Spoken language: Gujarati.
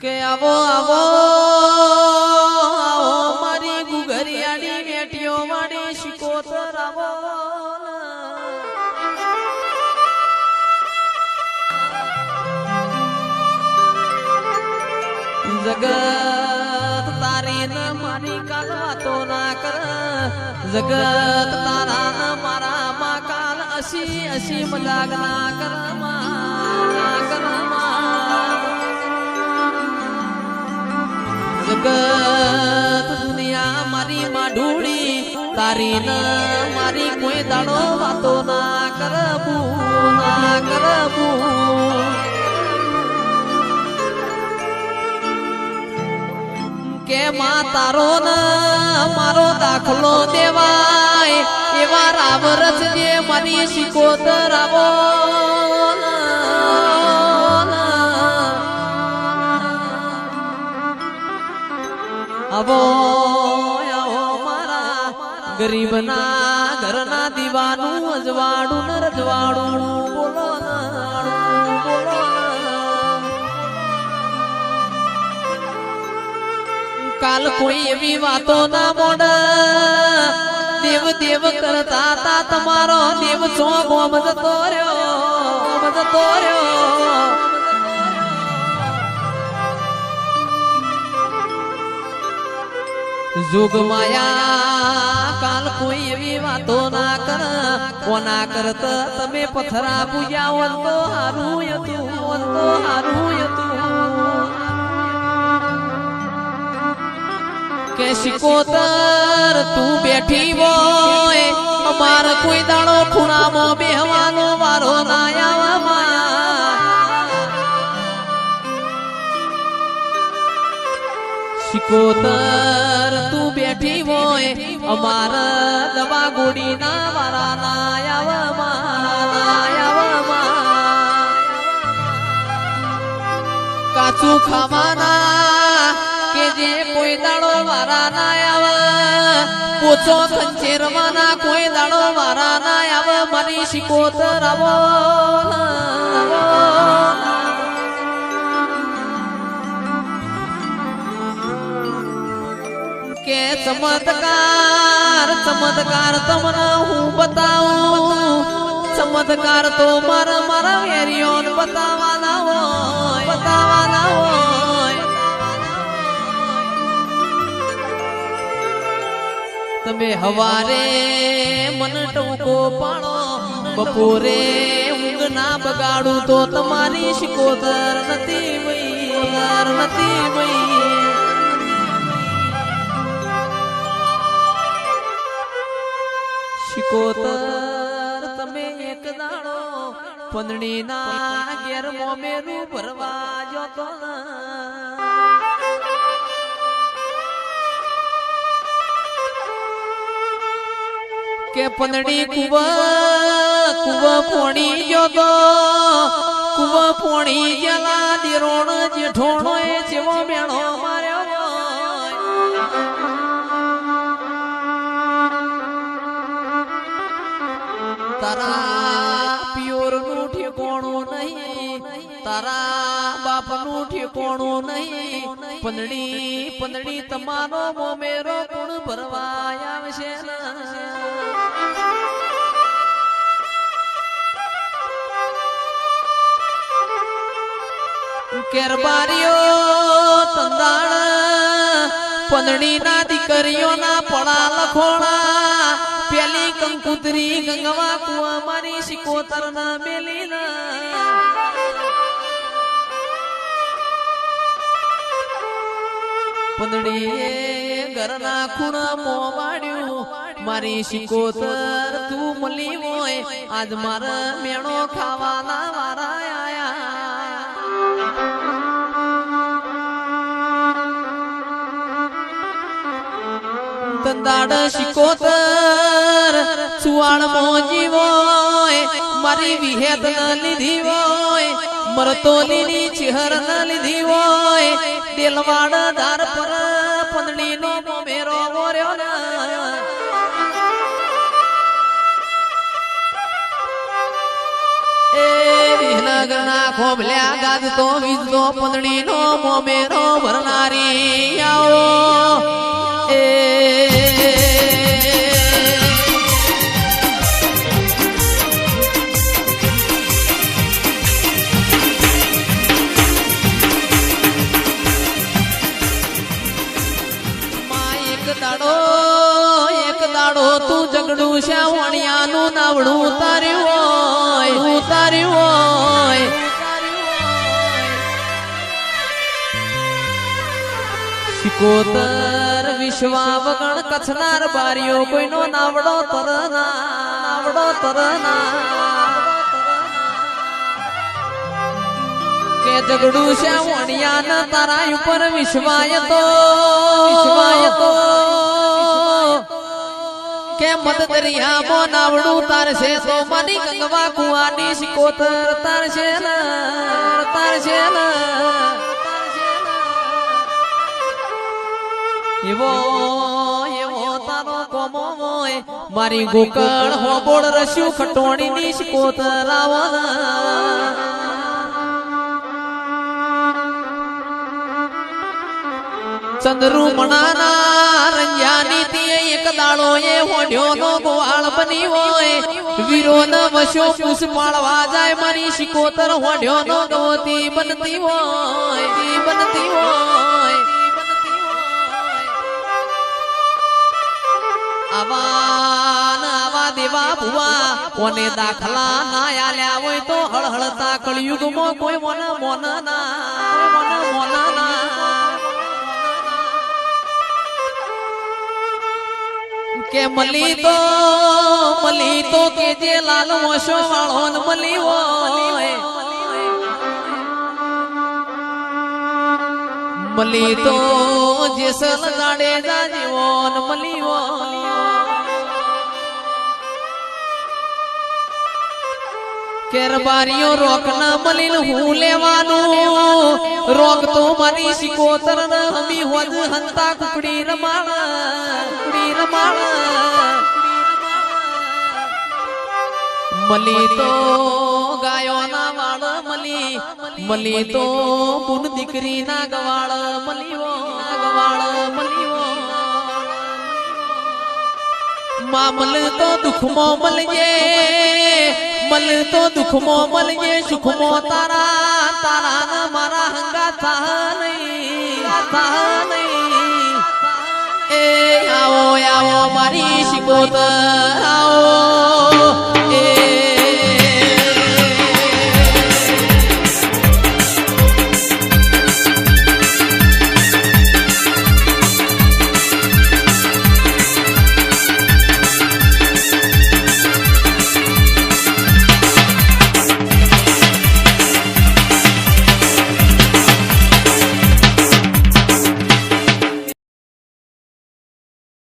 કે આવો આવો આવો મારી ગુગરિયાની બેટીઓ વાળી શિકોતર આવો જગત તારી ન મારી કાલ વાતો ના કર જગત તારા ન મારા માં કાલ અસી અસી મજાક ના કર જગત દુનિયા મારી માઢુડી તારી ન મારી કોઈ દાડો વાતો ના કરબું કે માં તારો ન મારો દાખલો દેવાય એવા રામ રચજે મારી શિકોતર આવો આવો આવો મારા ગરીબના ઘરના દીવાનું અજવાડું ન રજવાડું બોલો કાલ કોઈ એવી વાતો ના મોડ દેવ દેવ કરતા તા તમારો દેવ છો ગોમ જતો રહ્યો જોગ માયા કાલ કોઈ એવી વાતો ના કર કોના કરત તમે પથરા પૂજ્યા તો હારું હતું કે શિકોતર તું બેઠી હોય અમાર કોઈ દાડો ખૂણામાં બેહવાનો વારો ના આવવામાં શિકોતર તું બેઠી હોય અમાર દવા ગોડી ના વારા ના આવવામાં કાચું ખાવાના કે જે કોઈ દાડો વારા ના આવે પોચો ખંચેરવાના કોઈ દાડો વારા ના આવે મારી શિકોતર આવો કે ચમત્કાર તમને હું બતાવું ચમત્કાર તો મારા વેરીઓન બતાવવાના હોય તમે હવારે મન ટૂંકો પાડો બપોરે ઊંઘ ના બગાડું તો તમારી શિકોતર નથી શિકોતર તમે એક દાડો પંદડી ના ઘેર મોમેરું ભરવા જતો કે પંદડી કુવ પોણી જતો કુવ પોણી ગયેલા દિરોણ જેઠોણો એ જેવો મેળો માર્યો તારા પિયોર નું ઠેકોણું નહીં તારા બાપ નું ઠેકોણું નહીં પંદડી તમારો મોમેરો ગુણ ભરવા આવશે કેરબારીઓ તંદાણ પંદડી ના દીકરીઓના પડા લખોણા પેલી કંકુતરી ગંગવા કુવા મારી શિકોતર ના મેલી પંદડીએ ઘરના ખૂણા મોવાડ્યું મારી શિકોતર તું મળી હોય આજ મારા મેણો ખાવાના વારા આયા તંદાડ શિકોતર સુવાણ મોજી હોય મારી વિહેદ ન લીધી હોય મરતોલીની ચિહર ન લીધી હોય દેલવાડ ધાર પર પંદડી નો મોમેરો મોર્યો એ વિહના નાગરના ખોભલ્યા ગાજતો વીજતો પંદડીનો મોમેરો ભરનારી આવો એ એક દાડો તું જગડું શાવણિયાનું નાવડું ઉતાર્યું હોય સિકોતર વિશ્વા વગણ કચ્છનાર બારીઓ કોઈનો નાવડો તરના કે જગડું શાવણિયાના તારા ઉપર વિશ્વાય તો કે મદ દરિયામાં નાવડું તારશે તો માની ગંગવા કુવાની સિકોતર તારશે એવો તારો કોમો હોય મારી ગોકળ હોબોળ રસ્યું ખટોણીની સિકોતર આવવા ચંદ્રુમણાના રંજાની તીએ એક દાડો એ હોડ્યોનો ગોવાળ બની હોય વીરોન વશો પૂસ પાળવા જાય મારી સિકોતર હોડ્યોનો ગવતી બનતી હોય આવા દેવા ભુવા કોને દાખલા ના આલ્યા હોય તો હળહળતા કળયુગમાં કોઈ મોન ના કે મલી તો કે જે લાલ મોશો વાળો ન મલી હોય મલી તો જે સલ ગાડે જાજીવો ન મલી હોય કેરબારીઓ રોક ના મલીન હું લેવાનું રોક તો મારી સિકોતર ન હમી હોજ હંતા કુકડી રમાળ મલી તો ગાયો ના વાળ મલી તો પુન દીકરી ના ગવાળ મલીવો મામલ તો દુખમો મલજે સુખમો તારા ના મારા હંગા થા નહીં એ આવો મારી સિકોતર આવો